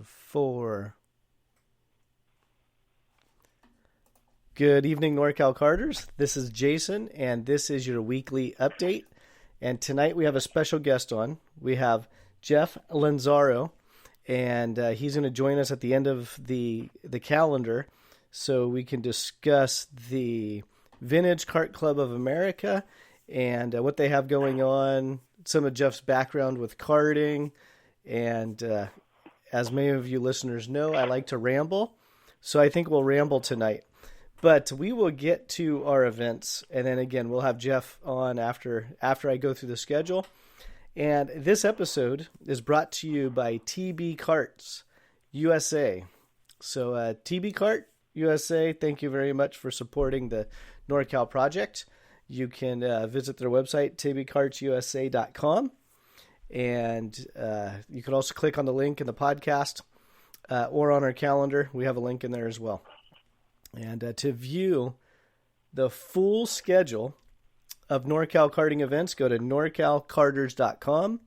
4. Good evening, NorCal Carters. This is Jason, and this is your weekly update. And tonight we have a special guest on. We have Jeff Lanzaro, and he's going to join us at the end of the calendar so we can discuss the Vintage Kart Club of America and what they have going on, some of Jeff's background with karting, and as many of you listeners know, I like to ramble, so I think we'll ramble tonight. But we will get to our events, and then again, we'll have Jeff on after I go through the schedule. And this episode is brought to you by TB Karts USA. So TB Kart USA, thank you very much for supporting the NorCal project. You can visit their website, tbkartsusa.com. And you can also click on the link in the podcast or on our calendar. We have a link in there as well. And to view the full schedule of NorCal karting events, go to norcalcarters.com,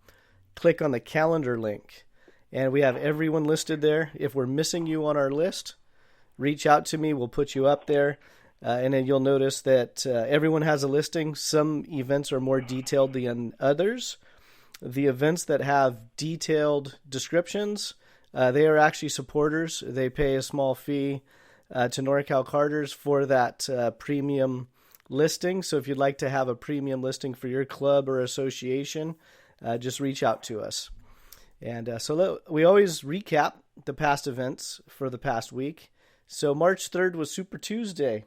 click on the calendar link, and we have everyone listed there. If we're missing you on our list, reach out to me. We'll put you up there. And then you'll notice that everyone has a listing. Some events are more detailed than others. The events that have detailed descriptions, they are actually supporters. They pay a small fee to NorCal Carters for that premium listing. So if you'd like to have a premium listing for your club or association, just reach out to us. And we always recap the past events for the past week. So March 3rd was Super Tuesday.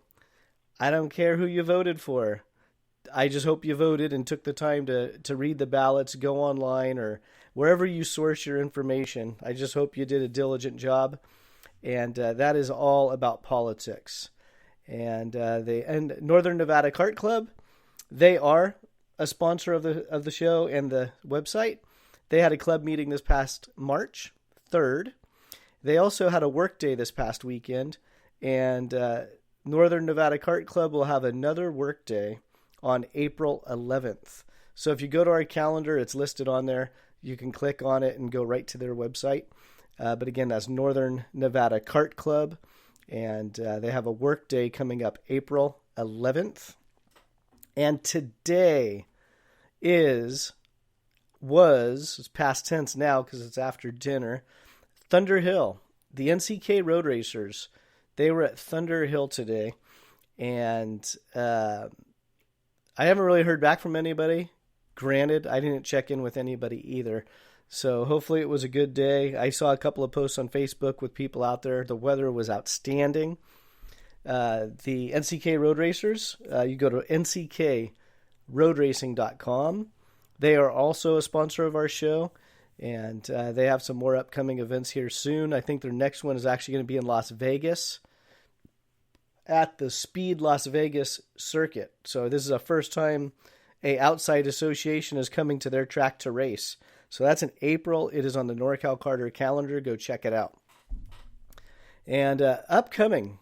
I don't care who you voted for. I just hope you voted and took the time to read the ballots, go online, or wherever you source your information. I just hope you did a diligent job. And that is all about politics. And Northern Nevada Kart Club, they are a sponsor of the show and the website. They had a club meeting this past March 3rd. They also had a work day this past weekend. And Northern Nevada Kart Club will have another work day on April 11th. So if you go to our calendar, it's listed on there. You can click on it and go right to their website. But again, that's Northern Nevada Kart Club, and they have a work day coming up April 11th. And today it's past tense now because it's after dinner, Thunder Hill. The NCK Road Racers, they were at Thunder Hill today, and I haven't really heard back from anybody. Granted, I didn't check in with anybody either. So hopefully it was a good day. I saw a couple of posts on Facebook with people out there. The weather was outstanding. The NCK Road Racers, you go to nckroadracing.com. They are also a sponsor of our show, and they have some more upcoming events here soon. I think their next one is actually going to be in Las Vegas at the Speed Las Vegas circuit. So this is the first time a outside association is coming to their track to race. So that's in April. It is on the NorCal Carter calendar. Go check it out. And upcoming,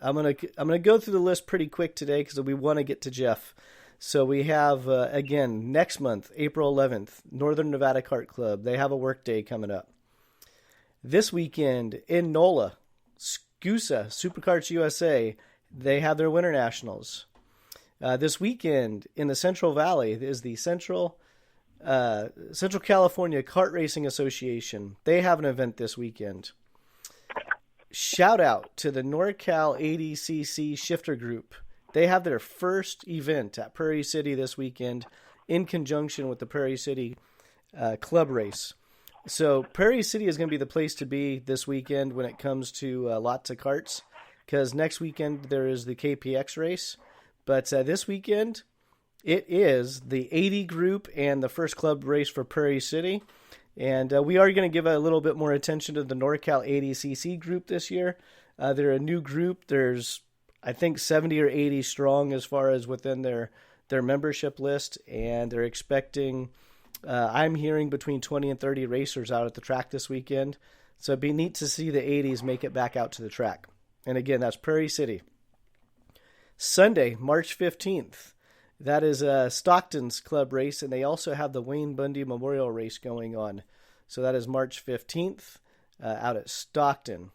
I'm gonna go through the list pretty quick today because we want to get to Jeff. So we have again next month, April 11th, Northern Nevada Kart Club. They have a work day coming up. This weekend in NOLA, SCUSA Superkarts USA, they have their Winter Nationals. This weekend in the Central Valley is the Central California Kart Racing Association. They have an event this weekend. Shout out to the NorCal ADCC Shifter Group. They have their first event at Prairie City this weekend in conjunction with the Prairie City Club Race. So Prairie City is going to be the place to be this weekend when it comes to lots of karts, because next weekend there is the KPX race. But this weekend, it is the 80 group and the first club race for Prairie City. And we are going to give a little bit more attention to the NorCal ADCC group this year. They're a new group. There's, I think, 70 or 80 strong as far as within their membership list. And they're expecting, I'm hearing, between 20 and 30 racers out at the track this weekend. So it'd be neat to see the 80s make it back out to the track. And again, that's Prairie City. Sunday, March 15th. That is Stockton's club race, and they also have the Wayne Bundy Memorial Race going on. So that is March 15th. out at Stockton.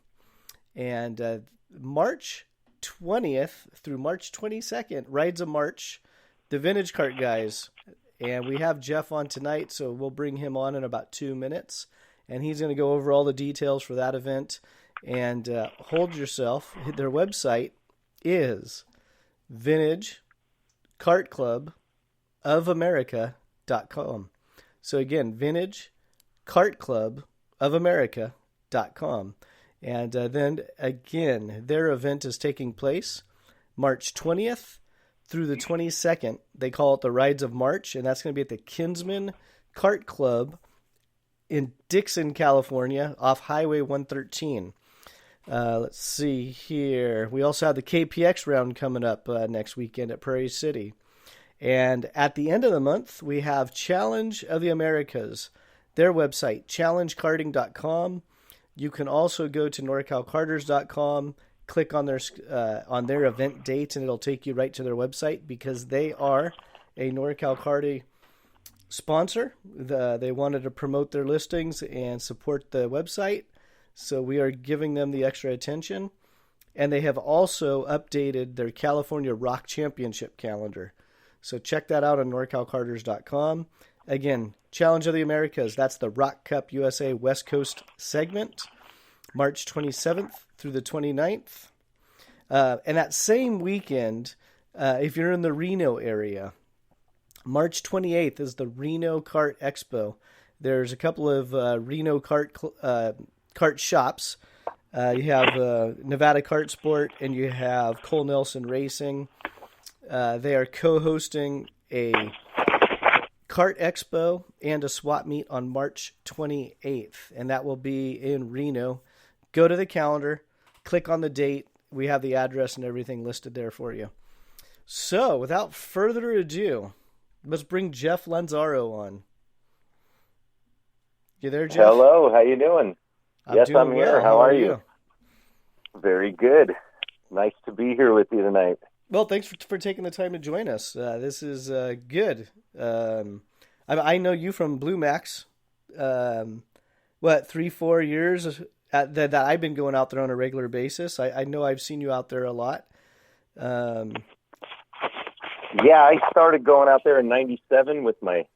And March 20th through March 22nd, Rides of March, the Vintage Kart guys. And we have Jeff on tonight, so we'll bring him on in about 2 minutes. And he's going to go over all the details for that event. And hold yourself. Their website is vintagekartclubofamerica.com. So again, vintagekartclubofamerica.com. And then again, their event is taking place March 20th through the 22nd. They call it the Rides of March, and that's going to be at the Kinsman Kart Club in Dixon, California, off Highway 113. Let's see here. We also have the KPX round coming up next weekend at Prairie City. And at the end of the month, we have Challenge of the Americas. Their website, challengekarting.com. You can also go to norcalkarters.com, click on their event date, and it'll take you right to their website because they are a NorCal Karting sponsor. They wanted to promote their listings and support the website, so we are giving them the extra attention. And they have also updated their California Rock Championship calendar. So check that out on norcalkarters.com. Again, Challenge of the Americas, that's the Rock Cup USA West Coast segment, March 27th through the 29th. And that same weekend, if you're in the Reno area, March 28th is the Reno Kart Expo. There's a couple of Reno kart shops. You have Nevada Kart Sport and you have Cole Nelson Racing. They are co-hosting a Kart Expo and a swap meet on March 28th, and that will be in Reno. Go to the calendar, click on the date. We have the address and everything listed there for you. So, without further ado, let's bring Jeff Lanzaro on. You there, Jeff? Hello, how you doing? Yes, I'm here. Well. How are you? Very good. Nice to be here with you tonight. Well, thanks for taking the time to join us. This is good. I know you from Blue Max. 3-4 years that I've been going out there on a regular basis. I know I've seen you out there a lot. Yeah, I started going out there in '97 with my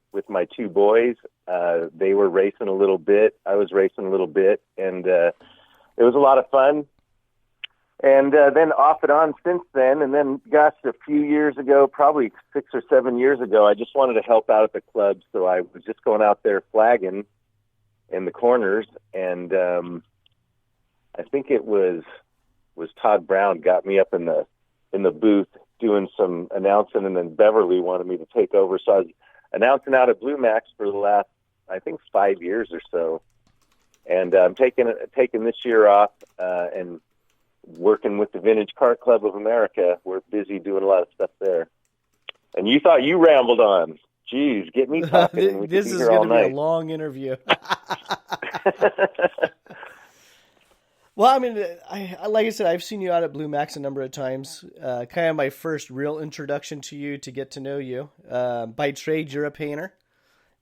two boys. They were racing a little bit. I was racing a little bit, and it was a lot of fun. And then off and on since then, and then, gosh, a few years ago, probably 6 or 7 years ago, I just wanted to help out at the club, so I was just going out there flagging in the corners, and I think it was Todd Brown got me up in the booth doing some announcing, and then Beverly wanted me to take over, so I was announcing out at Blue Max for the last, I think, 5 years or so, and I'm taking this year off and working with the Vintage Kart Club of America. We're busy doing a lot of stuff there. And you thought you rambled on. Jeez, get me talking. This is going to be a long interview. Well, I mean, like I said, I've seen you out at Blue Max a number of times. Kind of my first real introduction to you, to get to know you. By trade, you're a painter.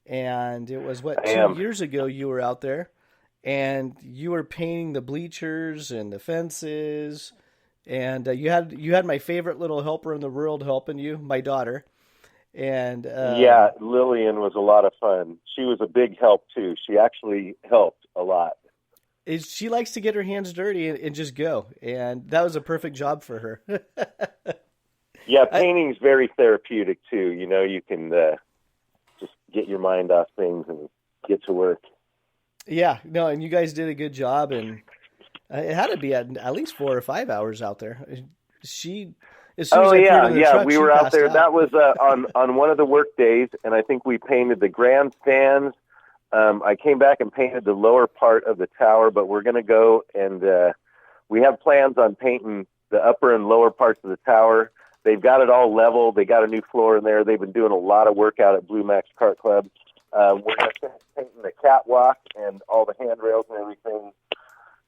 And it was, 2 years ago you were out there. And you were painting the bleachers and the fences, and you had my favorite little helper in the world helping you, my daughter. And yeah, Lillian was a lot of fun. She was a big help too. She actually helped a lot. She likes to get her hands dirty and just go, and that was a perfect job for her. Yeah, painting's very therapeutic too. You know, you can just get your mind off things and get to work. Yeah, no, and you guys did a good job, and it had to be at least 4 or 5 hours out there. As soon as I put her in the truck, we were out there. Out. That was on one of the work days, and I think we painted the grandstands. I came back and painted the lower part of the tower, but we're going to go and we have plans on painting the upper and lower parts of the tower. They've got it all level. They got a new floor in there. They've been doing a lot of work out at Blue Max Kart Club. We're going to finish painting the catwalk and all the handrails and everything.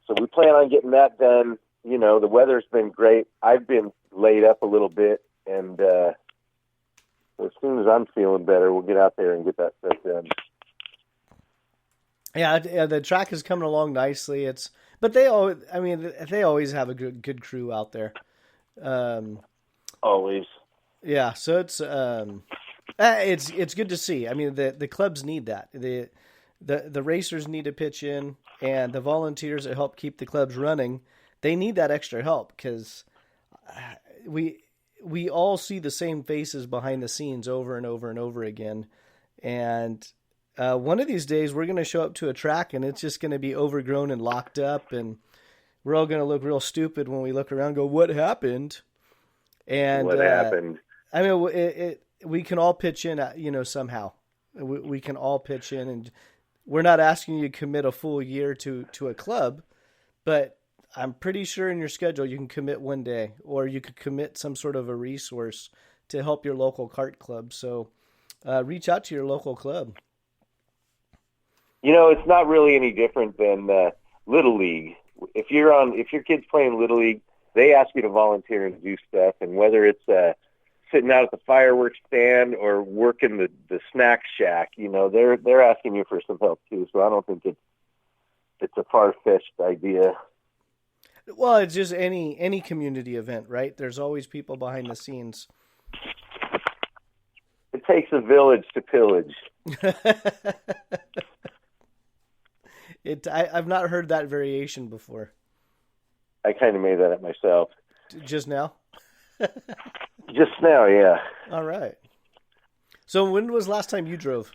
So we plan on getting that done. You know, the weather's been great. I've been laid up a little bit, and as soon as I'm feeling better, we'll get out there and get that stuff done. Yeah, the track is coming along nicely. But they always, I mean, they always have a good crew out there. Um, Always. yeah, so it's good to see. I mean, the clubs need that. The racers need to pitch in, and the volunteers that help keep the clubs running, they need that extra help because we we all see the same faces behind the scenes over and over and over again. And one of these days, we're going to show up to a track, and it's just going to be overgrown and locked up, and we're all going to look real stupid when we look around and go, "What happened?" And What happened? I mean, we can all pitch in, somehow. We can all pitch in, and we're not asking you to commit a full year to a club, but I'm pretty sure in your schedule you can commit one day, or you could commit some sort of a resource to help your local kart club. So reach out to your local club. You know, it's not really any different than Little League. If your kid's playing Little League, they ask you to volunteer and do stuff, and whether it's sitting out at the fireworks stand or working the snack shack, they're asking you for some help too. So I don't think it's a far-fetched idea. Well, it's just any community event, right? There's always people behind the scenes. It takes a village to pillage. I've not heard that variation before. I kind of made that up myself. Just now? Just now, yeah. All right. So when was the last time you drove?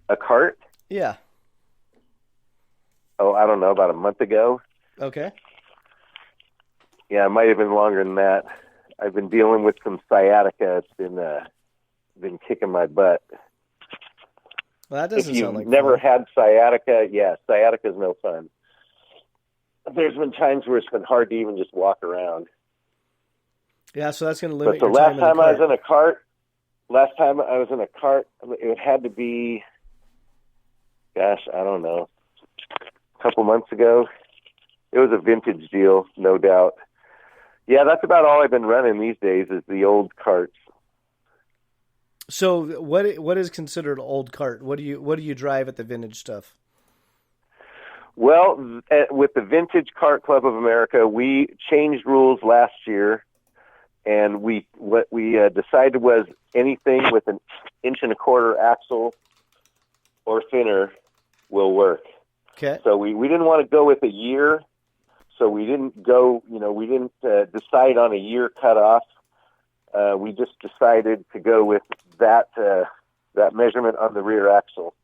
A cart? Yeah. Oh, I don't know, about a month ago. Okay. Yeah, it might have been longer than that. I've been dealing with some sciatica. It's been kicking my butt. Well, that doesn't if you've sound like never fun. had sciatica, yeah, sciatica is no fun. There's been times where it's been hard to even just walk around. Yeah, so that's going to limit But the your time last time I was in in a cart, it had to be, gosh, I don't know, a couple months ago. It was a vintage deal, no doubt. Yeah, that's about all I've been running these days is the old carts. So what is considered old cart? What do you drive at the vintage stuff? Well, with the Vintage Kart Club of America, we changed rules last year, and what we decided was anything with an 1.25 axle or thinner will work. Okay. So we didn't want to go with a year, so we didn't decide on a year cutoff. We just decided to go with that measurement on the rear axle.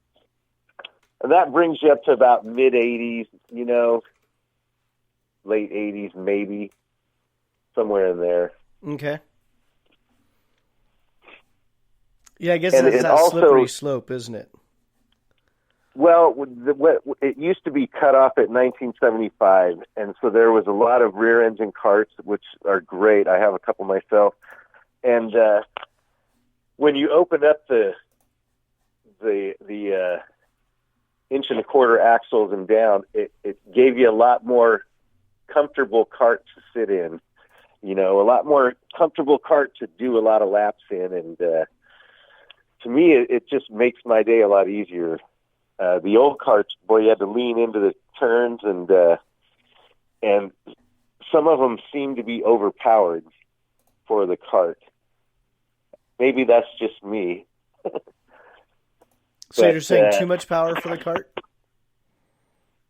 And that brings you up to about mid-80s, late 80s maybe, somewhere in there. Okay. Yeah, I guess And that's that also, slippery slope, isn't it? Well, it used to be cut off at 1975, and so there was a lot of rear-engine carts, which are great. I have a couple myself. And when you open up the 1.25 axles and down, it gave you a lot more comfortable cart to sit in, a lot more comfortable cart to do a lot of laps in. And to me, it just makes my day a lot easier. The old carts, boy, you had to lean into the turns, and some of them seem to be overpowered for the cart. Maybe that's just me. So you're saying too much power for the cart?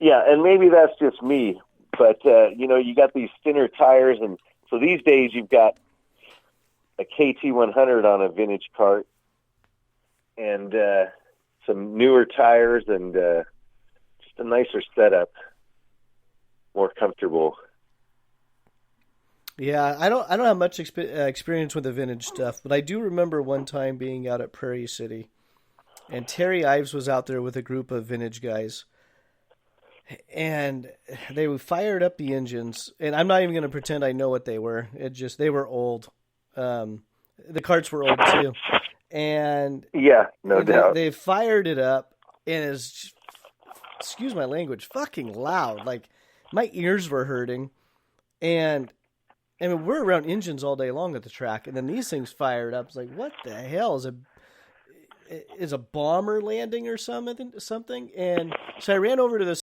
Yeah, and maybe that's just me. But, you got these thinner tires, and so these days you've got a KT100 on a vintage cart and some newer tires and just a nicer setup, more comfortable. Yeah, I don't have much experience with the vintage stuff, but I do remember one time being out at Prairie City, and Terry Ives was out there with a group of vintage guys, and they fired up the engines, and I'm not even going to pretend I know what they were. They were old. The carts were old too, and yeah, no doubt. They fired it up, and it's, excuse my language, fucking loud. Like my ears were hurting, and I mean, we're around engines all day long at the track, and then these things fired up. It's like, what the hell is it? is a bomber landing or something. And so I ran over to the